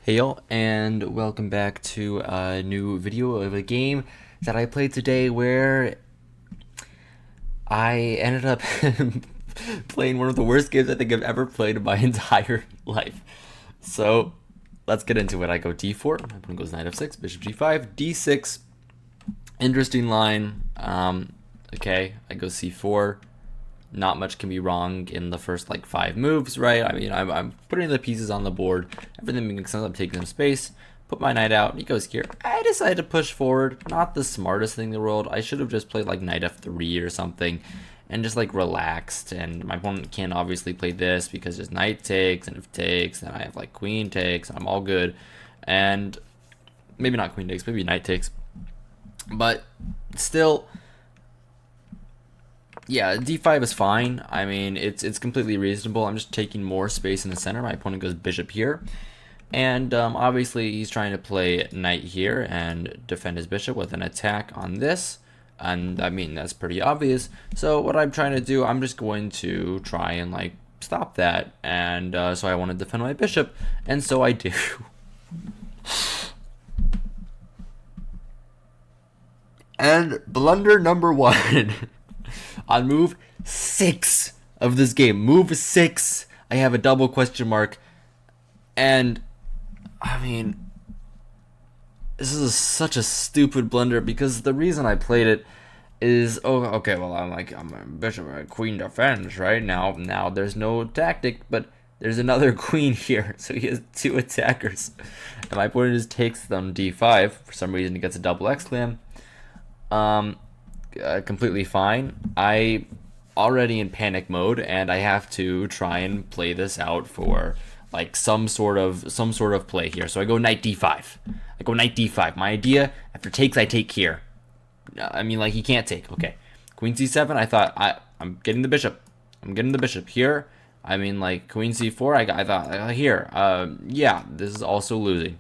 Hail and welcome back to a new video of a game that I played today where I ended up playing one of the worst games I think I've ever played in my entire life. So let's get into it. I go d4, my opponent goes knight f6, bishop g5, d6, interesting line. Okay, I go c4. Not much can be wrong in the first like 5 moves, right? I mean, I'm putting the pieces on the board. Everything makes sense. I'm taking some space. Put my knight out. He goes here. I decided to push forward. Not the smartest thing in the world. I should have just played like knight f3 or something and just like relaxed. And my opponent can't obviously play this because just knight takes, and if takes, then I have like queen takes, and I'm all good. And maybe not queen takes, maybe knight takes. But still, yeah, d5 is fine. I mean, it's completely reasonable. I'm just taking more space in the center. My opponent goes bishop here. And obviously, he's trying to play knight here and defend his bishop with an attack on this. And I mean, that's pretty obvious. So what I'm trying to do, I'm just going to try and like stop that. And so I want to defend my bishop. And so I do. And blunder number 1. On move 6 of this game. Move 6. I have a double question mark. And, I mean, this is such a stupid blunder because the reason I played it is, oh, okay, well, I'm a bishop, queen defends, right? Now there's no tactic, but there's another queen here. So he has 2 attackers. And my opponent just takes them d5. For some reason, he gets a double exclam. Completely fine. I already in panic mode, and I have to try and play this out for like some sort of play here. So I go knight d5. I go knight d5. My idea, after takes, I take here. I mean, like, he can't take. Okay, queen c7. I thought I'm getting the bishop. I'm getting the bishop here. I mean, like, queen c4. I thought here. Yeah, this is also losing.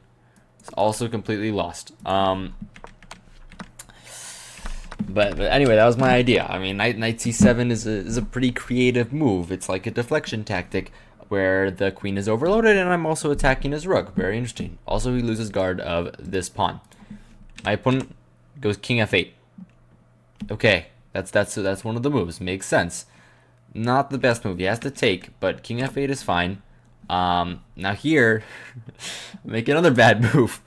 It's also completely lost. But anyway, that was my idea. I mean, knight c7 is a pretty creative move. It's like a deflection tactic where the queen is overloaded and I'm also attacking his rook. Very interesting. Also, he loses guard of this pawn. My opponent goes king f8. Okay, that's one of the moves. Makes sense. Not the best move. He has to take, but king f8 is fine. Now here, make another bad move.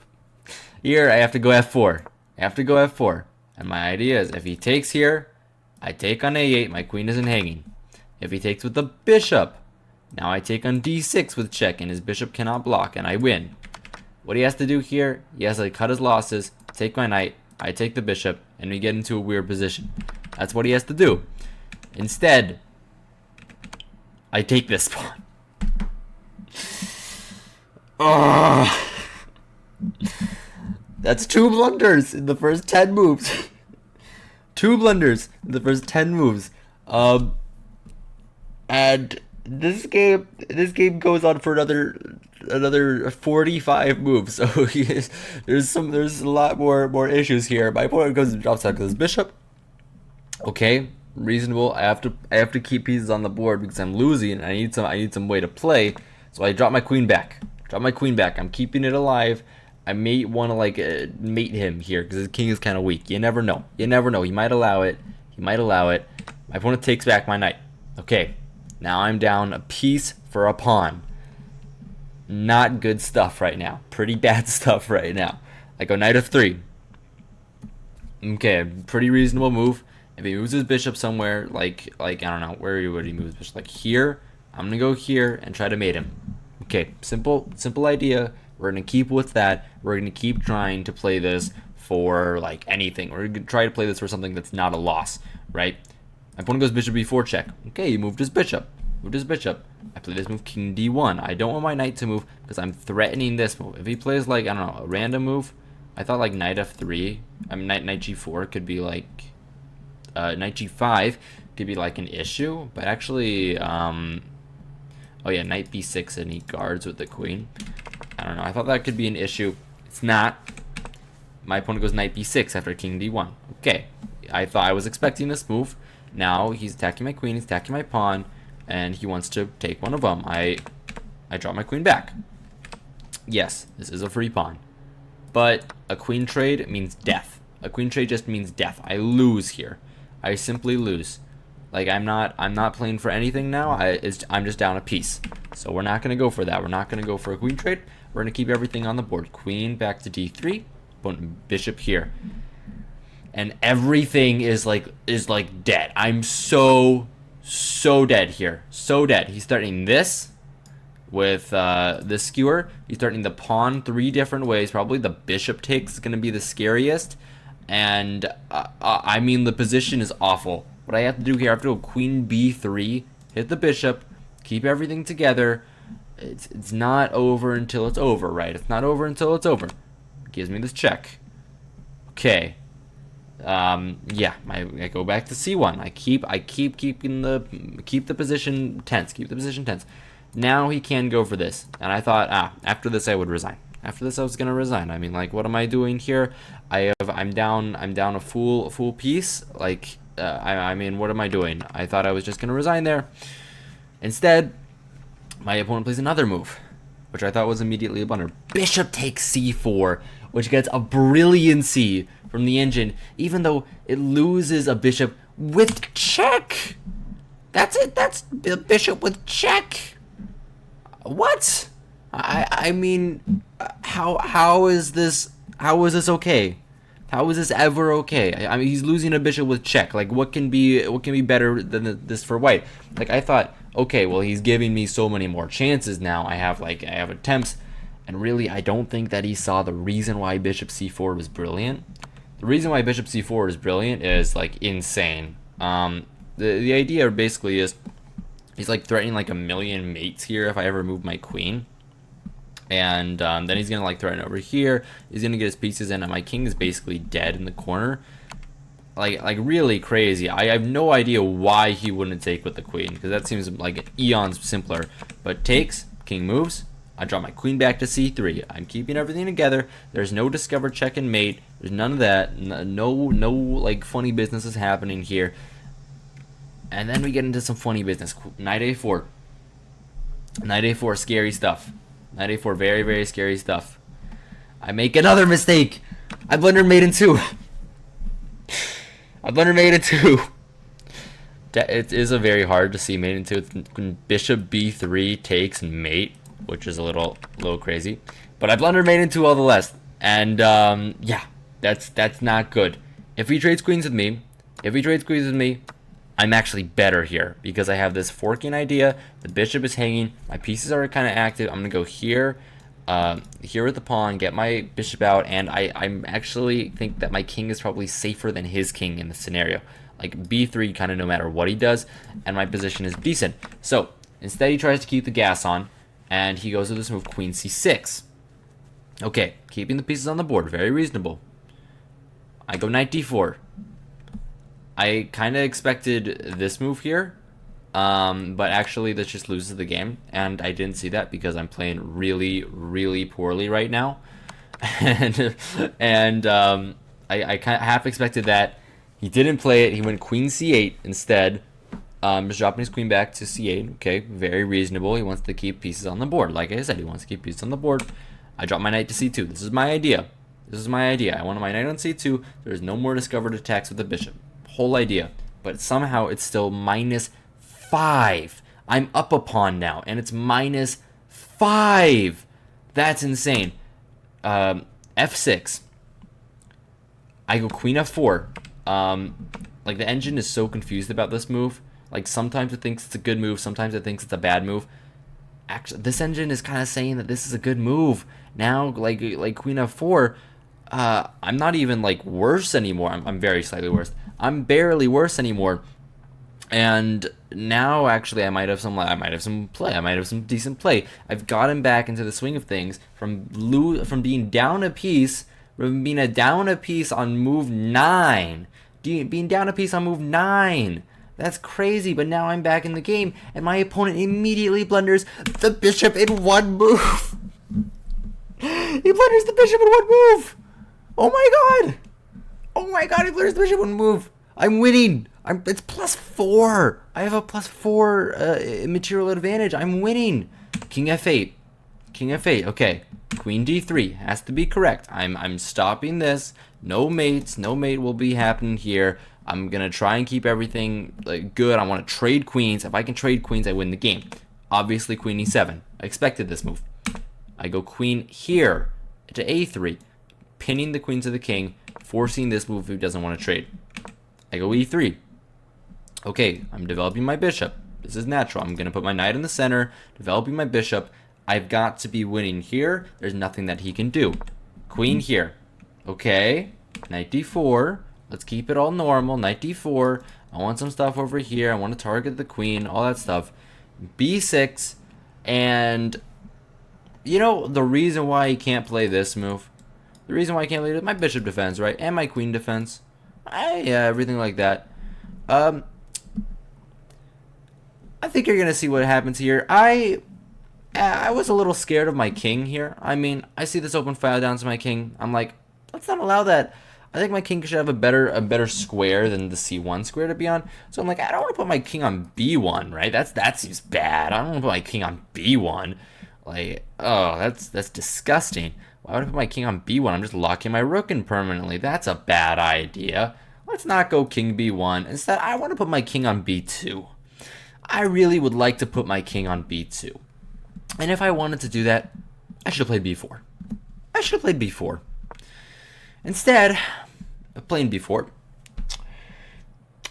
Here, I have to go f4. I have to go f4. And my idea is if he takes here, I take on a8, my queen isn't hanging. If he takes with the bishop, now I take on d6 with check, and his bishop cannot block, and I win. What he has to do here, he has to cut his losses, take my knight, I take the bishop, and we get into a weird position. That's what he has to do. Instead, I take this pawn. Oh. That's 2 blunders in the first 10 moves. 2 blunders in the first 10 moves. And this game goes on for another 45 moves. So there's a lot more issues here. My opponent goes and drops out his bishop. Okay, reasonable. I have to keep pieces on the board because I'm losing and I need some way to play. So I drop my queen back. I'm keeping it alive. I may want to like mate him here because his king is kind of weak. You never know. He might allow it. My opponent takes back my knight. Okay, now I'm down a piece for a pawn. Not good stuff right now. Pretty bad stuff right now. I go knight f3. Okay, pretty reasonable move. If he moves his bishop somewhere, like I don't know, where would he move his bishop? Like here, I'm gonna go here and try to mate him. Okay, simple idea. We're going to keep with that. We're going to keep trying to play this for like anything. We're going to try to play this for something that's not a loss, right? My opponent goes bishop b4 check. Okay, he moved his bishop. I play this move king d1. I don't want my knight to move because I'm threatening this move. If he plays like, I don't know, a random move, I thought like knight f3. I mean, knight g4 could be like, knight g5 could be like an issue. But actually, oh yeah, knight b6 and he guards with the queen. I don't know. I thought that could be an issue. It's not. My opponent goes knight b6 after king d1. Okay. I thought I was expecting this move. Now he's attacking my queen. He's attacking my pawn. And he wants to take one of them. I draw my queen back. Yes, this is a free pawn. But a queen trade means death. A queen trade just means death. I lose here. I simply lose. Like, I'm not playing for anything now. I'm just down a piece. So we're not gonna go for that. We're not gonna go for a queen trade. We're gonna keep everything on the board. Queen back to d3. Bishop here. And everything is like dead. I'm so dead here. So dead. He's starting this with this skewer. He's starting the pawn 3 different ways. Probably the bishop takes is gonna be the scariest. And I mean, the position is awful. What I have to do here, I have to go queen b3, hit the bishop, keep everything together. It's not over until it's over, right? It's not over until it's over. Gives me this check. Okay. Yeah, I go back to c1. I keep the position tense. Keep the position tense. Now he can go for this, and I thought, after this I would resign. After this I was gonna resign. I mean, like, what am I doing here? I'm down a full piece. Like, I mean, what am I doing? I thought I was just gonna resign there. Instead, my opponent plays another move, which I thought was immediately a blunder. Bishop takes c4, which gets a brilliancy from the engine, even though it loses a bishop with check. That's it. That's the bishop with check. What? I mean, how is this okay? How is this ever okay? I mean, he's losing a bishop with check. Like, what can be better than this for white? Like, I thought, okay, well, he's giving me so many more chances now. I have attempts, and really, I don't think that he saw the reason why bishop c4 was brilliant. The reason why bishop c4 is brilliant is, like, insane. The idea basically is he's like threatening like a million mates here if I ever move my queen. And then he's gonna like threaten over here. He's gonna get his pieces in, and my king is basically dead in the corner. Like really crazy. I have no idea why he wouldn't take with the queen, because that seems like eons simpler. But takes, king moves. I drop my queen back to c3. I'm keeping everything together. There's no discover check and mate. There's none of that. No like funny business is happening here. And then we get into some funny business. Knight a4. Knight a4, scary stuff. Knight a4, very, very scary stuff. I make another mistake. I blundered mate in 2. I blundered mate in 2. It is a very hard to see mate in 2. It's when bishop b3 takes and mate, which is a little crazy. But I blundered mate in 2 all the less. And yeah, that's not good. If he trades queens with me, I'm actually better here because I have this forking idea. The bishop is hanging. My pieces are kind of active. I'm gonna go here, here with the pawn, get my bishop out, and I'm actually think that my king is probably safer than his king in this scenario. Like b3, kind of no matter what he does, and my position is decent. So instead, he tries to keep the gas on, and he goes with this move, queen c6. Okay, keeping the pieces on the board, very reasonable. I go knight d4. I kind of expected this move here, but actually this just loses the game, and I didn't see that because I'm playing really, really poorly right now, and I kind of half expected that. He didn't play it. He went queen c8 instead, just dropping his queen back to c8. Okay, very reasonable. He wants to keep pieces on the board. Like I said, he wants to keep pieces on the board. I drop my knight to c2. This is my idea. I want my knight on c2. There's no more discovered attacks with the bishop. Whole idea, but somehow it's still -5. I'm up a pawn now, and it's -5. That's insane. F6. I go queen f4. Like, the engine is so confused about this move. Like, sometimes it thinks it's a good move, sometimes it thinks it's a bad move. Actually, this engine is kind of saying that this is a good move. Now, like queen f4. I'm not even like worse anymore. I'm very slightly worse. I'm barely worse anymore. And now actually I might have some play. I might have some decent play. I've gotten back into the swing of things from being down a piece, on move 9. Being down a piece on move 9. That's crazy, but now I'm back in the game, and my opponent immediately blunders the bishop in 1 move. He blunders the bishop in 1 move. Oh my god! Oh my god, he blunders the bishop in 1 move. I'm winning. It's +4. I have a +4 material advantage. I'm winning. King f8. King f8. Okay. Queen d3 has to be correct. I'm stopping this. No mates. No mate will be happening here. I'm gonna try and keep everything like good. I want to trade queens. If I can trade queens, I win the game. Obviously, queen e7. I expected this move. I go queen here to a3, pinning the queen to the king, forcing this move if he doesn't want to trade. I go e3. Okay, I'm developing my bishop. This is natural. I'm gonna put my knight in the center, developing my bishop. I've got to be winning here. There's nothing that he can do. Queen here. Okay, knight d4. Let's keep it all normal. Knight d4. I want some stuff over here. I want to target the queen, all that stuff. b6. And, you know, the reason why he can't play this move, the reason why I can't play it, my bishop defense, right? And my queen defense. Yeah, everything like that. I think you're going to see what happens here. I was a little scared of my king here. I mean, I see this open file down to my king. I'm like, let's not allow that. I think my king should have a better square than the c1 square to be on. So I'm like, I don't want to put my king on b1, right? That seems bad. I don't want to put my king on b1. Like, oh, that's disgusting. Why would I put my king on b1? I'm just locking my rook in permanently. That's a bad idea. Let's not go king b1. Instead, I want to put my king on b2. I really would like to put my king on b2. And if I wanted to do that, I should have played b4. I should have played b4. Instead of playing b4,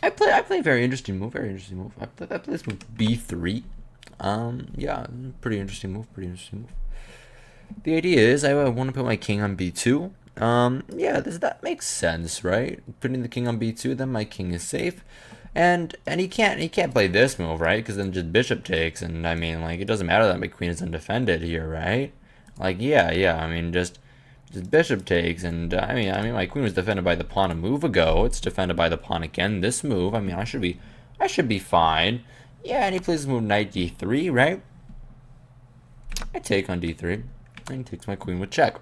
I play a very interesting move. I play this move b3. Yeah, pretty interesting move. The idea is I want to put my king on b2. Yeah, that makes sense, right? Putting the king on b2, then my king is safe. And he can't play this move, right? Because then just bishop takes, and I mean, like, it doesn't matter that my queen is undefended here, right? Like, yeah, I mean, just bishop takes, and I mean, my queen was defended by the pawn a move ago. It's defended by the pawn again this move. I mean, I should be fine. Yeah, and he plays this move knight d3, right? I take on d3, and he takes my queen with check.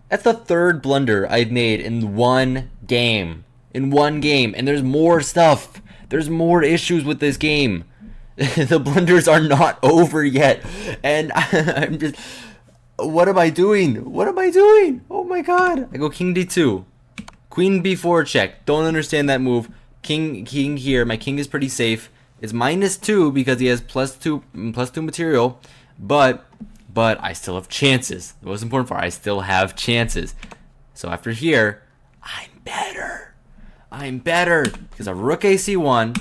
That's the third blunder I've made in one game. And there's more stuff. There's more issues with this game. The blunders are not over yet. And I'm just... What am I doing? Oh my god. I go king d2. Queen b4 check. Don't understand that move. King here. My king is pretty safe. It's -2 because he has +2 material. But I still have chances. The most important part, I still have chances. So after here, I'm better. Because of rook ac1,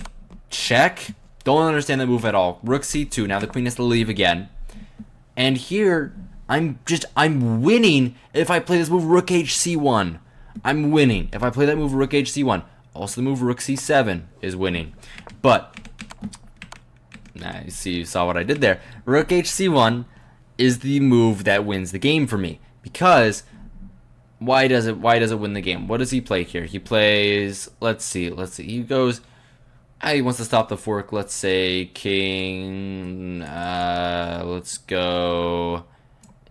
check. Don't understand that move at all. Rook c2, now the queen has to leave again. And here, I'm winning if I play this move rook hc1. I'm winning if I play that move rook hc1. Also the move rook c7 is winning. But, you saw what I did there. Rook hc1 is the move that wins the game for me. Because why does it win the game? What does he play here? He plays, let's see. He goes, he wants to stop the fork. Let's say king, let's go.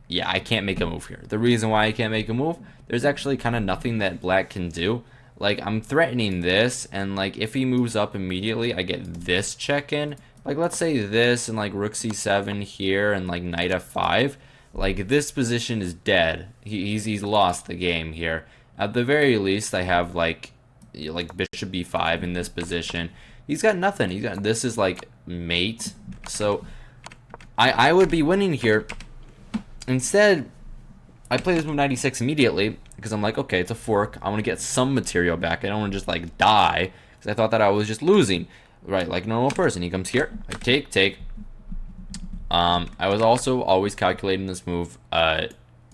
Yeah, I can't make a move here. The reason why I can't make a move, there's actually kind of nothing that black can do. Like, I'm threatening this, and like if he moves up immediately, I get this check in. Like, let's say this and like rook c7 here and like knight f5. Like, this position is dead. He's lost the game here. At the very least, I have like bishop b5 in this position. He's got nothing. This is like mate. So I would be winning here. Instead, I play this move 96 immediately because I'm like, okay, it's a fork. I want to get some material back. I don't want to just like die because I thought that I was just losing. Right, like a normal person. He comes here. I take. I was also always calculating this move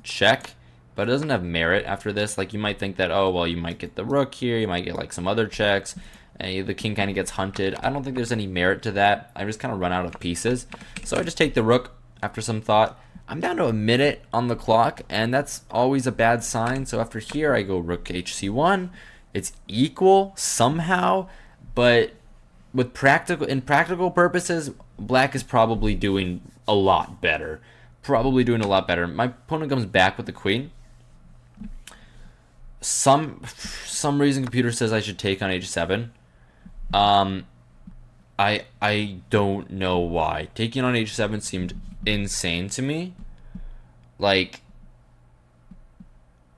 check, but it doesn't have merit after this. Like, you might think that, oh, well, you might get the rook here. You might get like some other checks. And the king kind of gets hunted. I don't think there's any merit to that. I just kind of run out of pieces. So I just take the rook after some thought. I'm down to a minute on the clock, and that's always a bad sign. So after here, I go rook hc1. It's equal somehow, but in practical purposes, black is probably doing a lot better. My opponent comes back with the queen. Some reason computer says I should take on h7. I don't know why. Taking on h7 seemed insane to me. Like,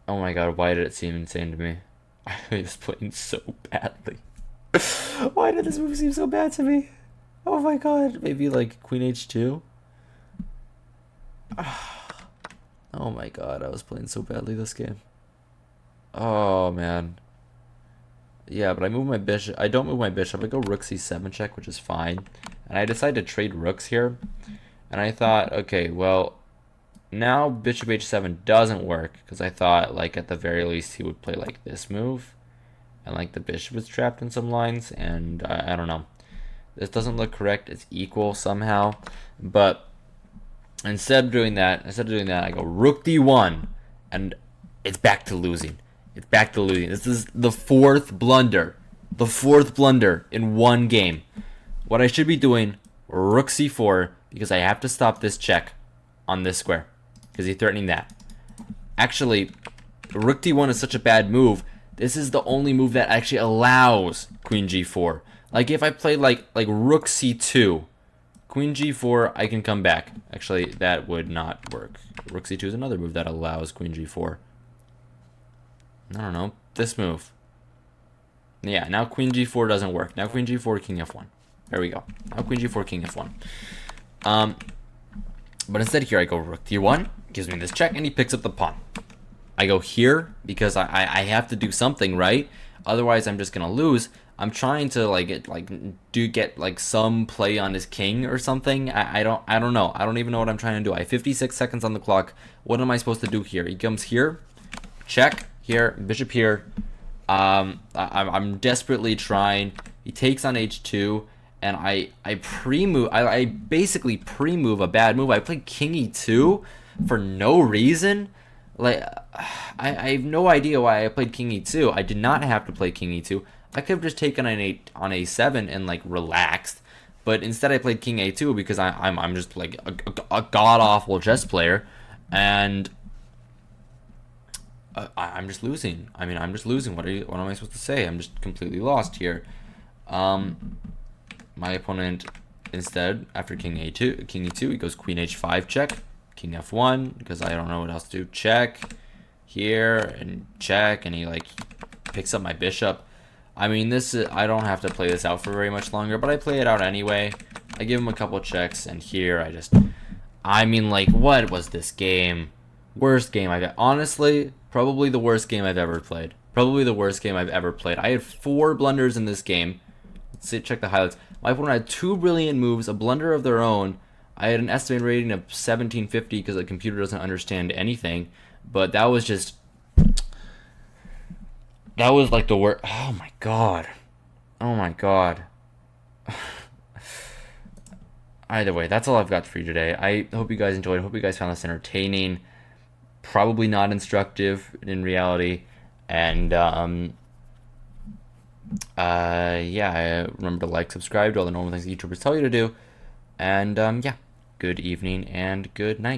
oh my god, why did it seem insane to me? I was playing so badly. Why did this move seem so bad to me? Oh my god, maybe like queen h2? Oh my god, I was playing so badly this game. Oh man. Yeah, but I move my bishop. I don't move my bishop. I go rook c7 check, which is fine. And I decide to trade rooks here. And I thought, okay, well, now bishop h7 doesn't work, because I thought, like, at the very least he would play like this move. And like the bishop is trapped in some lines, and I don't know. This doesn't look correct. It's equal somehow. But instead of doing that, I go rook d1, and it's back to losing. It's back to losing. This is the fourth blunder. The fourth blunder in one game. What I should be doing, rook c4, because I have to stop this check on this square, because he's threatening that. Actually, rook d1 is such a bad move. This is the only move that actually allows queen g4. Like if I played like rook c2, queen g4, I can come back. Actually, that would not work. Rook c2 is another move that allows queen g4. I don't know, this move. Yeah, now queen g4 doesn't work. Now queen g4, king f1. There we go. Now queen g4, king f1. But instead here I go rook d1, gives me this check, and he picks up the pawn. I go here because I have to do something, right? Otherwise I'm just gonna lose. I'm trying to get like some play on his king or something. I don't know. I don't even know what I'm trying to do. I have 56 seconds on the clock. What am I supposed to do here? He comes here, check here, bishop here. I'm desperately trying. He takes on h2, and I pre-move. I basically pre-move a bad move. I played king e2 for no reason. Like, I have no idea why I played king e2. I did not have to play king e2. I could have just taken on a7 and like relaxed, but instead I played king a2 because I'm just like a god awful chess player, and I'm just losing. I mean, I'm just losing. What am I supposed to say? I'm just completely lost here. My opponent instead, after king e2, he goes queen h5 check, king f1, because I don't know what else to do. Check here and check, and he like picks up my bishop. I mean, I don't have to play this out for very much longer, but I play it out anyway. I give him a couple checks, and here I mean, like, what was this game? Worst game honestly, probably the worst game I've ever played. Probably the worst game I've ever played. I had 4 blunders in this game. Let's see, check the highlights. My opponent had 2 brilliant moves, a blunder of their own. I had an estimated rating of 1750 because the computer doesn't understand anything. But that was just... That was like the worst. Oh my god. Oh my god. Either way, that's all I've got for you today. I hope you guys enjoyed. I hope you guys found this entertaining. Probably not instructive in reality. And yeah, remember to like, subscribe, do all the normal things YouTubers tell you to do. And yeah, good evening and good night.